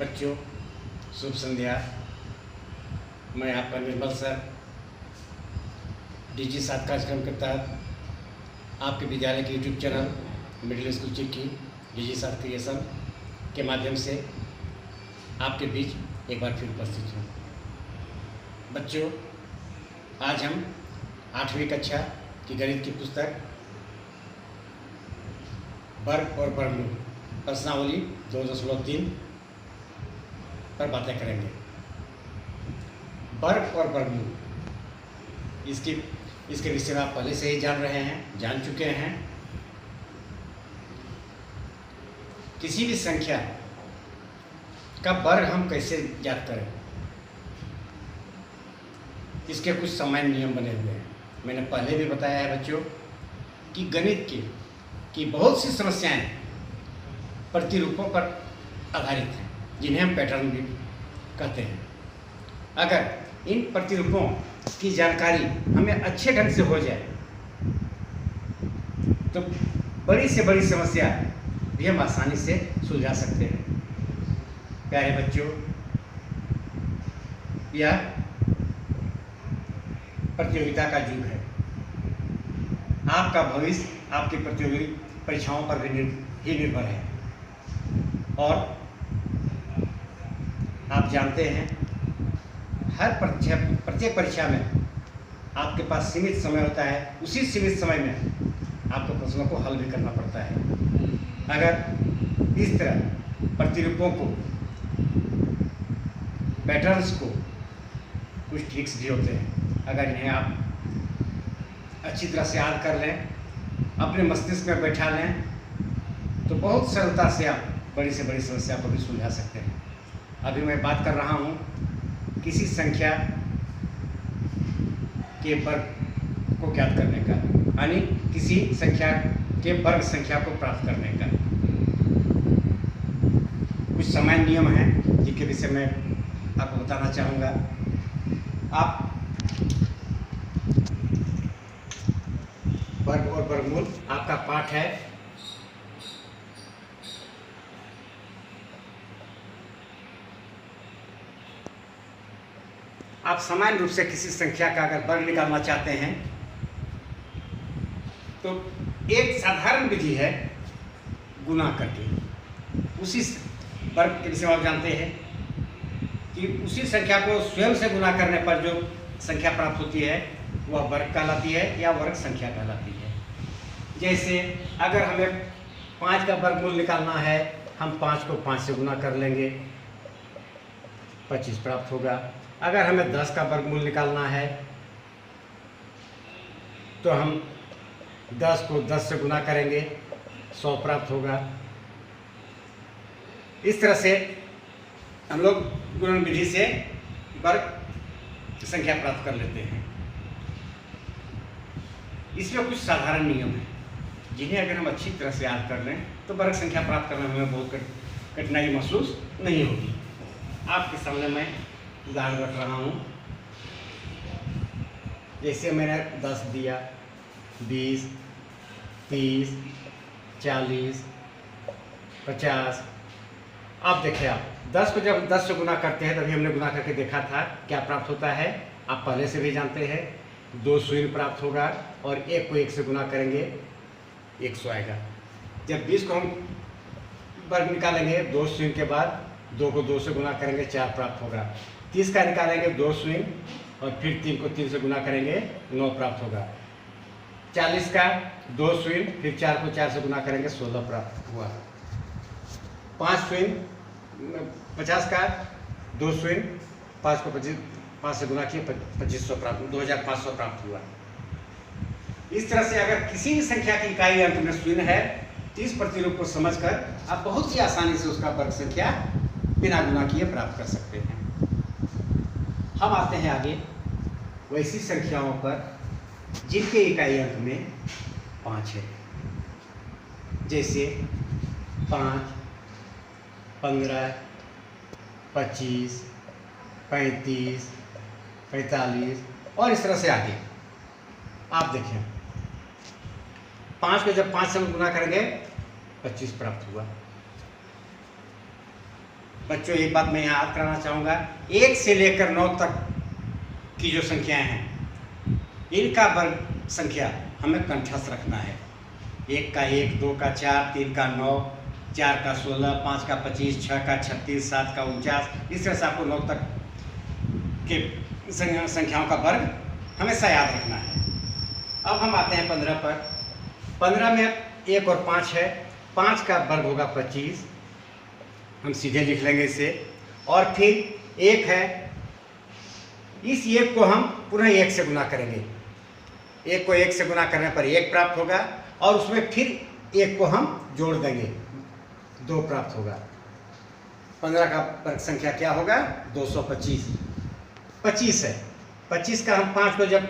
बच्चों, शुभ संध्या। मैं आपका निर्मल सर DG 7 कार्यक्रम के तहत आपके विद्यालय के यूट्यूब चैनल मिडिल स्कूल चिक्की DG 7 क्रिएशन के माध्यम से आपके बीच एक बार फिर उपस्थित हूँ। बच्चों, आज हम 8वीं कक्षा की गणित की पुस्तक वर्ग और वर्गमूल प्रश्नावली 2.3 पर बातें करेंगे। वर्ग और वर्गमूल इसके विषय में आप पहले से ही जान चुके हैं। किसी भी संख्या का वर्ग हम कैसे ज्ञात करें, इसके कुछ सामान्य नियम बने हुए हैं। मैंने पहले भी बताया है बच्चों कि गणित की बहुत सी समस्याएं प्रतिरूपों पर आधारित हैं, जिन्हें हम पैटर्न भी कहते हैं। अगर इन प्रतिरूपों की जानकारी हमें अच्छे ढंग से हो जाए तो बड़ी से बड़ी समस्या भी हम आसानी से सुलझा सकते हैं। प्यारे बच्चों, यह प्रतियोगिता का युग है। आपका भविष्य आपकी प्रतियोगी परीक्षाओं पर भी निर्भर है। और आप जानते हैं, हर प्रत्येक परीक्षा में आपके पास सीमित समय होता है। उसी सीमित समय में आपको प्रश्नों को हल भी करना पड़ता है। अगर इस तरह प्रतिरूपों को, पैटर्न्स को, कुछ ट्रिक्स भी होते हैं, अगर इन्हें आप अच्छी तरह से याद कर लें, अपने मस्तिष्क में बैठा लें, तो बहुत सरलता से आप बड़ी से बड़ी समस्या को भी सुलझा सकते हैं। अभी मैं बात कर रहा हूँ किसी संख्या के वर्ग को ज्ञात करने का, यानी किसी संख्या के वर्ग संख्या को प्राप्त करने का। कुछ सामान्य नियम हैं जिनके विषय में आपको बताना चाहूँगा। आप वर्ग और वर्गमूल आपका पाठ है। आप सामान्य रूप से किसी संख्या का अगर वर्ग निकालना चाहते हैं तो एक साधारण विधि है गुना करके। उसी वर्ग के विषय में आप जानते हैं कि उसी संख्या को स्वयं से गुना करने पर जो संख्या प्राप्त होती है वह वर्ग कहलाती है या वर्ग संख्या कहलाती है। जैसे अगर हमें 5 का वर्गमूल निकालना है, हम 5 को 5 से गुना कर लेंगे, 25 प्राप्त होगा। अगर हमें 10 का वर्गमूल निकालना है तो हम 10 को 10 से गुना करेंगे, 100 प्राप्त होगा। इस तरह से हम लोग गुणन विधि से वर्ग संख्या प्राप्त कर लेते हैं। इसमें कुछ साधारण नियम हैं जिन्हें अगर हम अच्छी तरह से याद कर लें तो वर्ग संख्या प्राप्त करने में हमें बहुत कठिनाई महसूस नहीं होगी। आपके सामने मैं उदाहरण रख रहा हूँ। जैसे मैंने 10 दिया, 20, 30, 40, 50। अब देखिए, आप 10 को जब 10 से गुना करते हैं, तभी हमने गुना करके देखा था क्या प्राप्त होता है। आप पहले से भी जानते हैं, 2 शून्य प्राप्त होगा और 1 को 1 से गुना करेंगे 100 आएगा। जब 20 को हम वर्ग निकालेंगे 2 शून्य के बाद 2 को 2 से गुना करेंगे 4 प्राप्त होगा। 30 का निकालेंगे 2 शून्य और फिर 3 को 3 से गुना करेंगे 9 प्राप्त होगा। 40 का 2 शून्य फिर 4 को 4 से गुना करेंगे 16 प्राप्त हुआ। 5 शून्य 50 का 2 शून्य 5 को 5 से गुना किए 2500 प्राप्त, 2500 प्राप्त हुआ। इस तरह से अगर किसी भी संख्या की इकाई अंक में शून्य है तो इस प्रतिरूप को समझकर आप बहुत ही आसानी से उसका वर्ग संख्या बिना गुना किए प्राप्त कर सकते हैं। हम आते हैं आगे वैसी संख्याओं पर जिनके इकाई अंक में 5 है। जैसे 5, 15, 25, 35, 45 और इस तरह से आगे। आप देखें, 5 को जब 5 से गुना करेंगे 25 प्राप्त हुआ। बच्चों एक बात मैं याद कराना चाहूँगा, 1 से लेकर 9 तक की जो संख्याएं हैं इनका वर्ग संख्या हमें कंठस्थ रखना है। 1 का 1, 2 का 4, 3 का 9, 4 का 16, 5 का 25, 6 का 36, 7 का 49, इस तरह से आपको 9 तक के संख्याओं का वर्ग हमेशा याद रखना है। अब हम आते हैं 15 पर। 15 में 1 और 5 है, 5 का वर्ग होगा 25, हम सीधे लिख लेंगे इसे। और फिर 1 है, इस 1 को हम पुनः 1 से गुना करेंगे। 1 को 1 से गुना करने पर 1 प्राप्त होगा और उसमें फिर 1 को हम जोड़ देंगे, 2 प्राप्त होगा। 15 का वर्ग संख्या क्या होगा? 225। 25 है, 25 का हम 5 को जब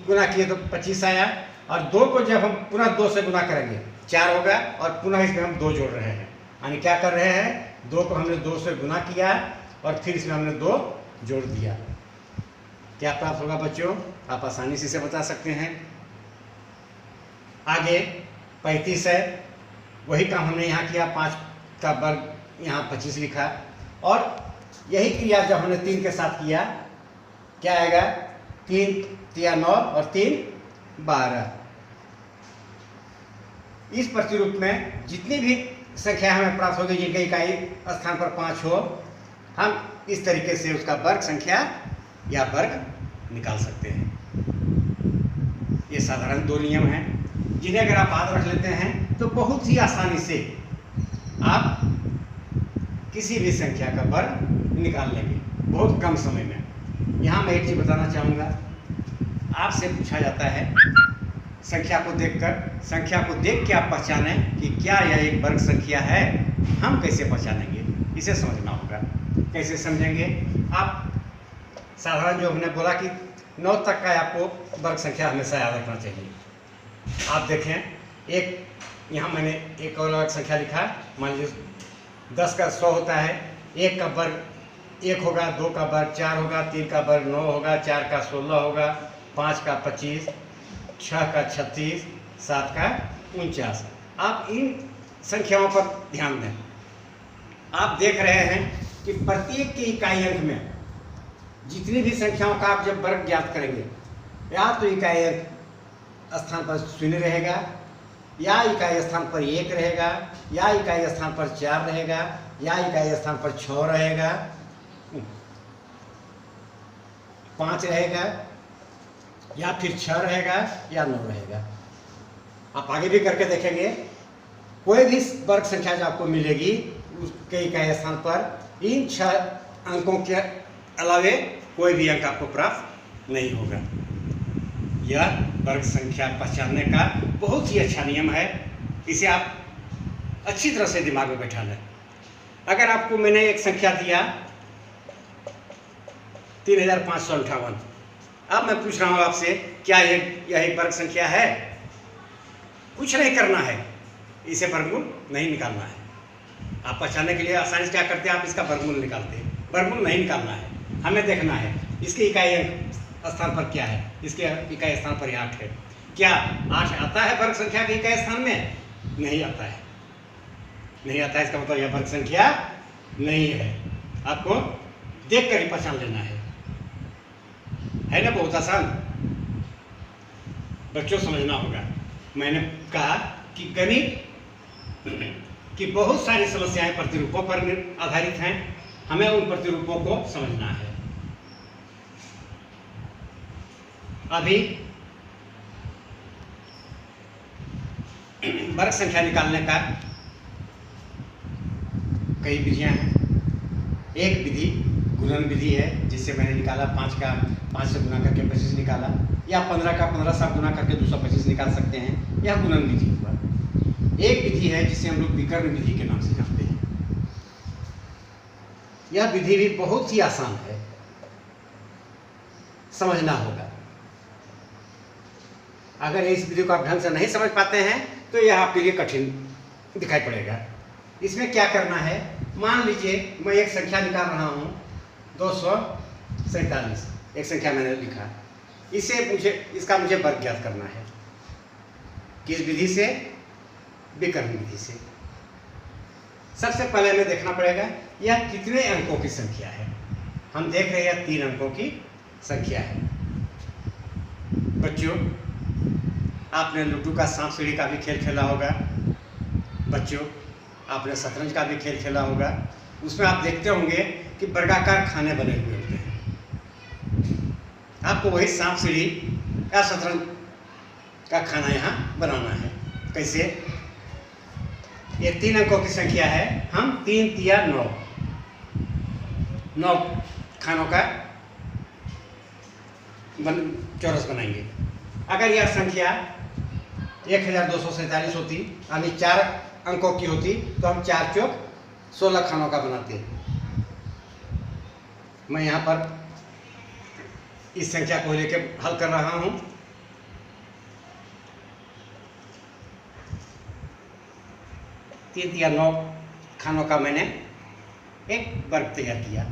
गुना किए तो 25 आया, और 2 को जब हम पुनः 2 से गुना करेंगे 4 होगा, और पुनः इसमें हम 2 जोड़ रहे हैं। यानी क्या कर रहे हैं, 2 को हमने 2 से गुना किया और फिर इसमें हमने 2 जोड़ दिया। क्या प्राप्त होगा बच्चों? आप आसानी से इसे बता सकते हैं। आगे 35 है, वही काम हमने यहाँ किया, 5 का वर्ग यहाँ 25 लिखा, और यही क्रिया जब हमने 3 के साथ किया क्या आएगा? 3 तिया 9 और 3 12। इस प्रतिरूप में जितनी भी संख्या हमें प्राप्त होगी जिनके इकाई स्थान पर 5 हो, हम इस तरीके से उसका वर्ग संख्या या वर्ग निकाल सकते हैं। ये साधारण 2 नियम हैं जिन्हें अगर आप याद रख लेते हैं तो बहुत ही आसानी से आप किसी भी संख्या का वर्ग निकाल लेंगे बहुत कम समय में। यहाँ मैं एक चीज़ बताना चाहूँगा, आपसे पूछा जाता है संख्या को देख के आप पहचानें कि क्या यह एक वर्ग संख्या है। हम कैसे पहचानेंगे, इसे समझना होगा। कैसे समझेंगे आप? साधारण जो हमने बोला कि 9 तक का आपको वर्ग संख्या हमेशा याद रखना चाहिए। आप देखें, एक यहाँ मैंने एक और वर्ग संख्या लिखा, मान लीजिए 10 का 100 होता है, 1 का वर्ग 1 होगा, 2 का वर्ग 4 होगा, 3 का वर्ग 9 होगा, 4 का 16 होगा, 5 का 25, 6 का 36, 7 का 49। आप इन संख्याओं पर ध्यान दें। आप देख रहे हैं कि प्रत्येक के इकाई अंक में जितनी भी संख्याओं का आप जब वर्ग ज्ञात करेंगे, या तो इकाई अंक स्थान पर 0 रहेगा, या इकाई स्थान पर 1 रहेगा, या इकाई स्थान पर 4 रहेगा, या इकाई स्थान पर 6 रहेगा, 5 रहेगा, या फिर 6 रहेगा, या 9 रहेगा। आप आगे भी करके देखेंगे, कोई भी वर्ग संख्या जो आपको मिलेगी उसके इकाई स्थान पर इन 6 अंकों के अलावे कोई भी अंक आपको प्राप्त नहीं होगा। यह वर्ग संख्या पहचानने का बहुत ही अच्छा नियम है। इसे आप अच्छी तरह से दिमाग में बैठा लें। अगर आपको मैंने एक संख्या दिया 3558, अब मैं पूछ रहा हूँ आपसे, क्या यह एक वर्ग संख्या है? कुछ नहीं करना है, इसे वर्गमूल नहीं निकालना है। आप पहचानने के लिए आसानी से क्या करते हैं, आप इसका वर्गमूल निकालते हैं। वर्गमूल नहीं निकालना है, हमें देखना है इसके इकाई अंक स्थान पर क्या है। इसके इकाई स्थान पर 8 है। क्या 8 आता है वर्ग संख्या के इकाई स्थान में? नहीं आता है, नहीं आता है। इसका मतलब यह वर्ग संख्या नहीं है। आपको देख कर ही पहचान लेना है ना? बहुत आसान। बच्चों समझना होगा। मैंने कहा कि गणित की बहुत सारी समस्याएं प्रतिरूपों पर आधारित हैं, हमें उन प्रतिरूपों को समझना है। अभी वर्ग संख्या निकालने का कई विधियां हैं। एक विधि गुणन विधि है, जिससे मैंने निकाला 5 से गुना करके 25 निकाला, या 15 का 15 से गुना करके 225 निकाल सकते हैं। यह गुणन विधि हुआ। एक विधि है जिसे हम लोग विकर्ण विधि के नाम से जानते हैं। यह विधि भी बहुत ही आसान है, समझना होगा। अगर इस विधि को आप ढंग से नहीं समझ पाते हैं तो यह आपके लिए कठिन दिखाई पड़ेगा। इसमें क्या करना है, मान लीजिए मैं एक संख्या निकाल रहा हूँ 247, एक संख्या मैंने लिखा, इसका मुझे वर्ग ज्ञात करना है। किस विधि से? विकर्ण विधि से। सबसे पहले हमें देखना पड़ेगा यह कितने अंकों की संख्या है। हम देख रहे हैं 3 अंकों की संख्या है। बच्चों, आपने लूडो का सांप सीढ़ी का भी खेल खेला होगा। बच्चों, आपने शतरंज का भी खेल खेला होगा। उसमें आप देखते होंगे कि वर्गाकार खाने बने हुए होते हैं। आपको वही सांप सीढ़ी या शतरंज का खाना यहाँ बनाना है। कैसे? ये 3 अंकों की संख्या है। हम 3 तिया 9 खानों का चौरस बनाएंगे। अगर यह संख्या 1247 होती, यानी 4 अंकों की होती, तो हम 4 चौक 16 खानों का बनाते। मैं यहाँ पर इस संख्या को लेकर हल कर रहा हूँ। तीन या 9 खानों का मैंने एक वर्ग तैयार किया।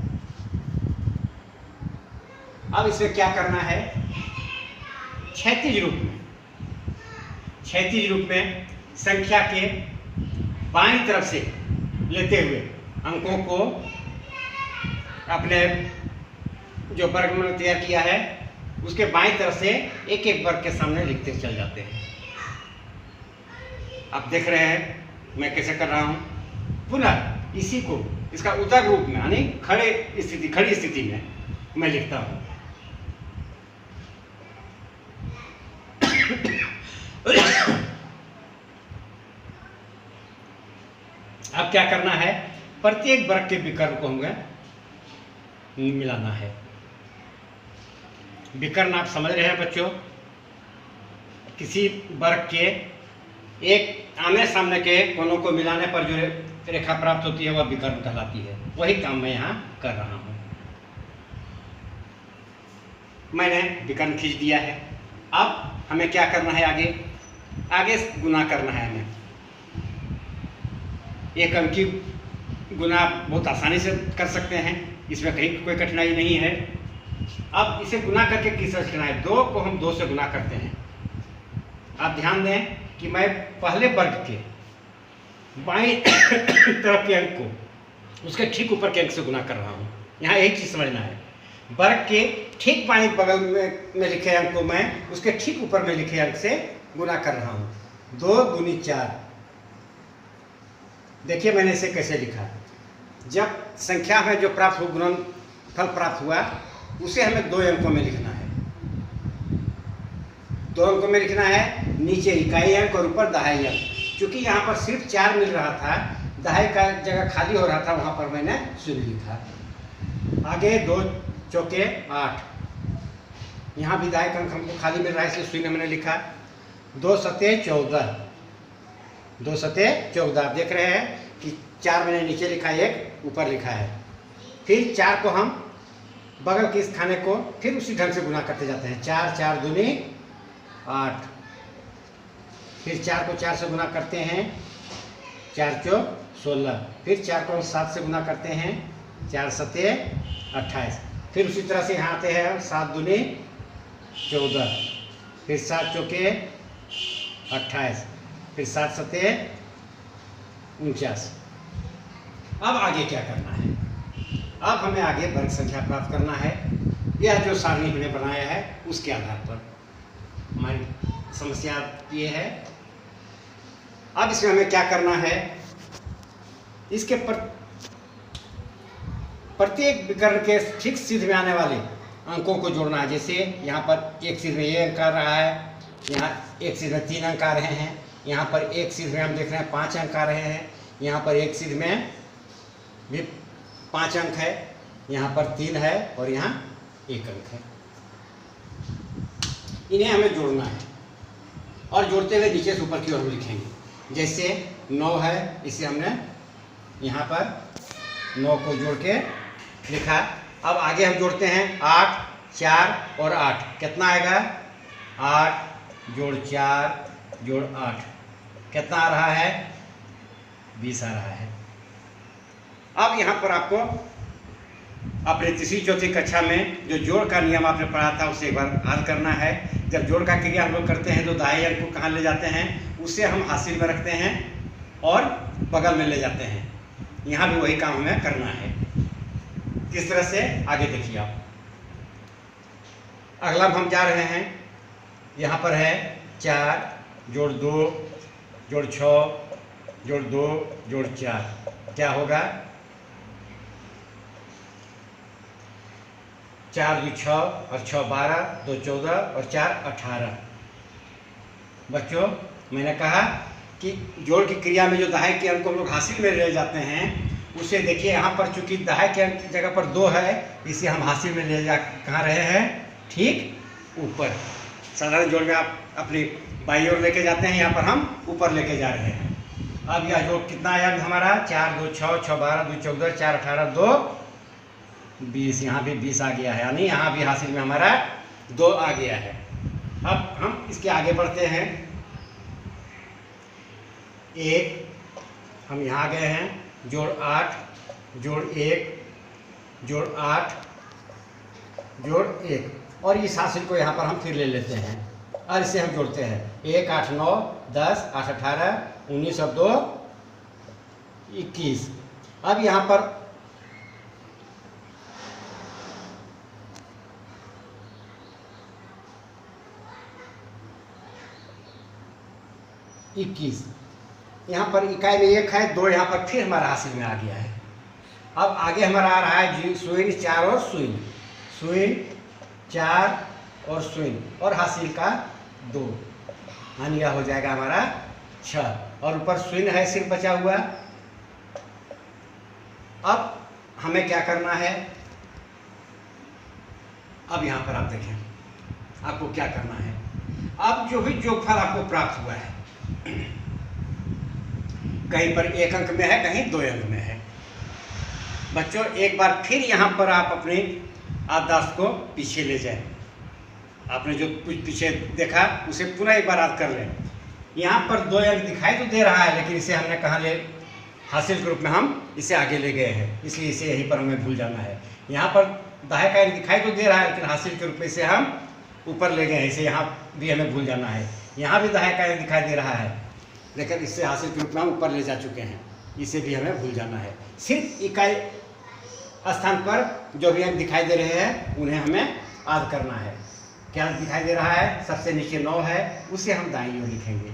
अब इसमें क्या करना है? क्षैतिज रूप में संख्या के बाईं तरफ से लेते हुए अंकों को अपने जो वर्ग में तैयार किया है उसके बाईं तरफ से एक एक वर्ग के सामने लिखते चल जाते हैं। आप देख रहे हैं मैं कैसे कर रहा हूं। पुनः इसी को इसका उतर रूप में यानी खड़ी स्थिति में मैं लिखता हूं। अब क्या करना है? प्रत्येक वर्ग के विकर्ण को हमें मिलाना है। विकर्ण आप समझ रहे हैं बच्चों? किसी वर्ग के एक आमने सामने के कोनों को मिलाने पर जो रेखा प्राप्त होती है वह विकर्ण कहलाती है। वही काम मैं यहाँ कर रहा हूँ। मैंने विकर्ण खींच दिया है। अब हमें क्या करना है? आगे गुना करना है। हमें एक अंकी गुना बहुत आसानी से कर सकते हैं, इसमें कहीं कोई कठिनाई नहीं है। अब इसे गुना करके किस तरह करना है? 2 को हम 2 से गुना करते हैं। आप ध्यान दें कि मैं पहले वर्ग के बाईं तरफ के अंक को उसके ठीक ऊपर के अंक से गुना कर रहा हूँ। यहाँ एक चीज़ समझना है, वर्ग के ठीक बाईं बगल में लिखे अंक को मैं उसके ठीक ऊपर में लिखे अंक से गुना कर रहा हूँ। 2 दूनी 4। देखिए मैंने इसे कैसे लिखा। जब संख्या में जो प्राप्त हो गुणनफल प्राप्त हुआ उसे हमें 2 अंकों में लिखना है। 2 अंकों में लिखना है, नीचे इकाई अंक और ऊपर दहाई अंक। क्योंकि यहाँ पर सिर्फ 4 मिल रहा था, दहाई का जगह खाली हो रहा था, वहाँ पर मैंने 0 लिखा। आगे 2 चौके 8, यहाँ भी दहाई अंक हमको खाली मिल रहा है इसलिए 0 मैंने लिखा। 2 सते 14, 2 सते 14। आप देख रहे हैं कि 4 मैंने नीचे लिखा, 1 ऊपर लिखा है। फिर 4 को हम बगल के इस खाने को फिर उसी ढंग से गुना करते जाते हैं। 4 4 दूनी 8। फिर 4 को 4 से गुना करते हैं, 4 चौक 16। फिर 4 को 7 से गुना करते हैं, 4 सते 28। फिर उसी तरह से यहाँ आते हैं 7 दूनी 14। फिर 7 चौके 28। फिर 7 सते 49। अब आगे क्या करना है? अब हमें आगे वर्ग संख्या प्राप्त करना है। यह जो सारणी हमने बनाया है उसके आधार पर हमारी समस्या ये है। अब इसमें हमें क्या करना है? इसके प्रत्येक विकर्ण के ठीक सिद्ध में आने वाले अंकों को जोड़ना है। जैसे यहाँ पर एक सिद्ध में ये अंक आ रहा है, यहाँ एक सिद्ध में 3 अंक आ रहे हैं, यहाँ पर एक सिद्ध में हम देख रहे हैं 5 अंक आ रहे हैं, यहाँ पर एक सिद्ध में भी 5 अंक है, यहाँ पर 3 है और यहाँ 1 अंक है। इन्हें हमें जोड़ना है और जोड़ते हुए नीचे से ऊपर की ओर हम लिखेंगे। जैसे 9 है, इसे हमने यहाँ पर 9 को जोड़ के लिखा। अब आगे हम जोड़ते हैं 8 4 और 8। कितना आएगा? 8 जोड़ 4 जोड़ 8 कितना आ रहा है? 20 आ रहा है। अब यहाँ पर आपको अपने तीसरी चौथी कक्षा में जो जोड़ का नियम आपने पढ़ा था उसे एक बार याद करना है। जब जोड़ का क्रिया हम लोग करते हैं तो दाएं अंक को कहाँ ले जाते हैं? उसे हम हासिल में रखते हैं और बगल में ले जाते हैं। यहाँ भी वही काम हमें करना है। किस तरह से, आगे देखिए आप। अगला हम जा रहे हैं, यहाँ पर है 4 जोड़ 2 जोड़ 6 जोड़ 2 जोड़ 4, क्या होगा 4 2 6 और 6 12, 2 14 और 4 18। बच्चों मैंने कहा कि जोड़ की क्रिया में जो दहाई के अंक को हम लोग हासिल में ले जाते हैं, उसे देखिए यहाँ पर चूंकि दहाई के अंक जगह पर 2 है, इसे हम हासिल में ले जा कहाँ रहे हैं, ठीक ऊपर। साधारण जोड़ में आप अपनी बाई ओर लेके जाते हैं, यहाँ पर हम ऊपर लेके जा रहे हैं। अब यह जोड़ कितना आया हमारा, 4 2 6 6 12 2 14 4 18 2 20, यहाँ भी 20 आ गया है, यानी यहाँ भी हासिल में हमारा 2 आ गया है। अब हम इसके आगे बढ़ते हैं। 1 हम यहाँ गए हैं, जोड़ 8 जोड़ 1 जोड़ 8 जोड़ 1, और इस हासिल को यहाँ पर हम फिर ले लेते हैं और इसे हम जोड़ते हैं। 1 8 9 10 8 18 19 और 2 21। अब यहाँ पर इक्कीस, यहाँ पर इकाई में 1 है, 2 यहाँ पर फिर हमारा हासिल में आ गया है। अब आगे हमारा आ रहा है शून्य 4 और शून्य 4 और शून्य और हासिल का 2, यानी यह हो जाएगा हमारा 6, और ऊपर शून्य है सिर्फ बचा हुआ। अब हमें क्या करना है, अब यहाँ पर आप देखें आपको क्या करना है। अब जो भी जोगफल आपको प्राप्त हुआ है, कहीं पर 1 अंक में है, कहीं 2 अंक में है। बच्चों एक बार फिर यहाँ पर आप अपने याददाश्त को पीछे ले जाएं। आपने जो कुछ पीछे देखा उसे पुनः एक बार याद कर लें। यहाँ पर 2 अंक दिखाई तो दे रहा है, लेकिन इसे हमने कहाँ ले, हासिल के रूप में हम इसे आगे ले गए हैं, इसलिए इसे यहीं पर हमें भूल जाना है। यहाँ पर दाएं का अंक दिखाई तो दे रहा है, लेकिन हासिल के रूप में इसे हम ऊपर ले गए हैं, इसे यहाँ भी हमें भूल जाना है। यहाँ भी दाएं का अंक दिखाई दे रहा है, लेकिन इससे हासिल के रूप में हम ऊपर ले जा चुके हैं, इसे भी हमें भूल जाना है। सिर्फ इकाई स्थान पर जो भी अंक दिखाई दे रहे हैं उन्हें हमें याद करना है। क्या दिखाई दे रहा है, सबसे नीचे 9 है, उसे हम दाईं ओर लिखेंगे।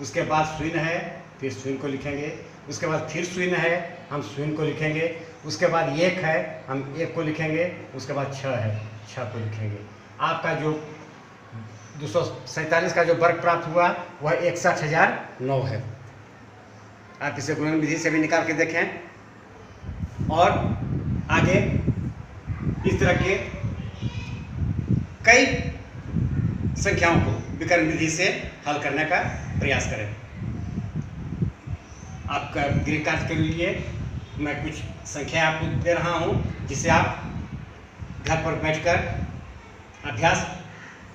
उसके बाद शून्य है, फिर शून्य को लिखेंगे। उसके बाद फिर शून्य है, हम शून्य को लिखेंगे। उसके बाद 1 है, हम 1 को लिखेंगे। उसके बाद 6 है, 6 को लिखेंगे। आपका जो 247 का जो वर्ग प्राप्त हुआ वह 61,009 है। आप इसे गुणन विधि से भी निकाल के देखें, और आगे इस तरह के कई संख्याओं को विकर्ण विधि से हल करने का प्रयास करें। आपका गृह कार्य के लिए मैं कुछ संख्या आपको दे रहा हूं, जिसे आप घर पर बैठकर अभ्यास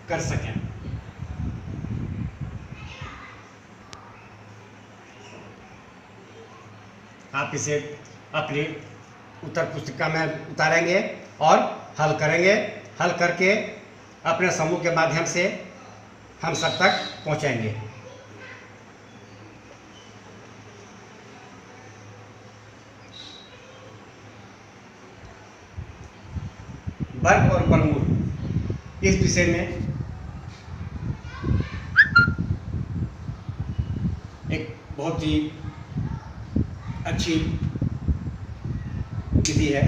कर सकें। आप इसे अपनी उत्तर पुस्तिका में उतारेंगे और हल करेंगे। हल करके अपने समूह के माध्यम से हम सब तक पहुंचेंगे। वर्ग और वर्गमूल इस विषय में एक बहुत ही अच्छी विधि है।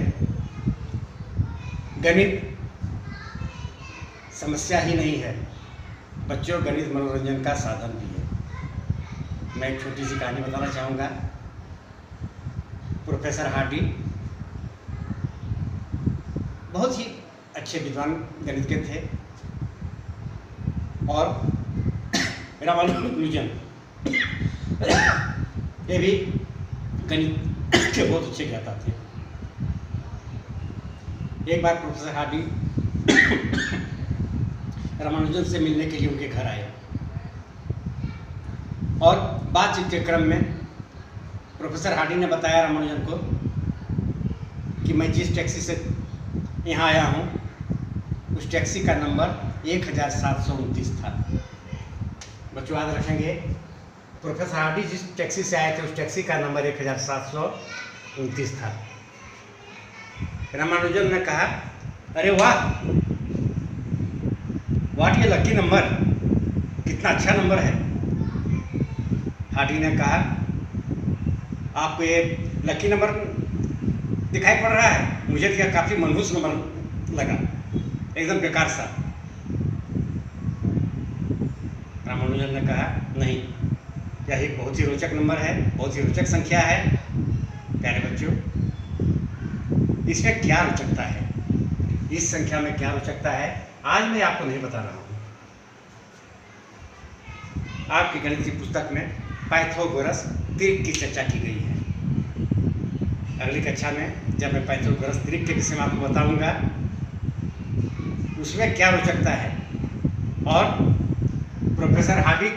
गणित समस्या ही नहीं है बच्चों, गणित मनोरंजन का साधन भी है। मैं एक छोटी सी कहानी बताना चाहूँगा। प्रोफेसर हार्डी बहुत ही अच्छे विद्वान गणित के थे, और रामानुजन ये भी गणित के बहुत अच्छे ज्ञाता थे। एक बार प्रोफेसर हार्डी रामानुजन से मिलने के लिए उनके घर आए, और बातचीत के क्रम में प्रोफेसर हार्डी ने बताया रामानुजन को कि मैं जिस टैक्सी से यहाँ आया हूँ उस टैक्सी का नंबर 1729 था। बच्चों याद रखेंगे, प्रोफेसर हार्डी जिस टैक्सी से आए थे उस टैक्सी का नंबर 1729 29 था। रामानुजन ने कहा, अरे वाह, व्हाट ये लकी नंबर, कितना अच्छा नंबर है। हार्डी ने कहा, आपको ये लकी नंबर दिखाई पड़ रहा है? मुझे तो काफ़ी मनहूस नंबर लगा, एकदम बेकार सा। रामानुजन ने कहा, नहीं, यह एक बहुत ही रोचक नंबर है, बहुत ही रोचक संख्या है। प्यारे बच्चों, इसमें क्या रोचकता है, इस संख्या में क्या रोचकता है, आज मैं आपको नहीं बता रहा हूँ। आपकी गणित की पुस्तक में पाइथागोरस त्रिक की चर्चा की गई है। अगली कक्षा में जब मैं पाइथागोरस त्रिक के विषय में आपको बताऊंगा, उसमें क्या रोचकता है, और प्रोफेसर हार्डी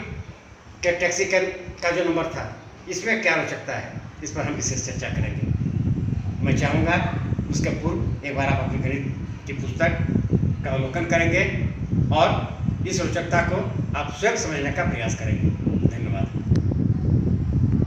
के टैक्सी का जो नंबर था, इसमें क्या रोचकता है, इस पर हम विशेष चर्चा करेंगे। मैं चाहूँगा उसके पूर्व एक बार आप अपनी गणित की पुस्तक का अवलोकन करेंगे और इस रोचकता को आप स्वयं समझने का प्रयास करेंगे। धन्यवाद।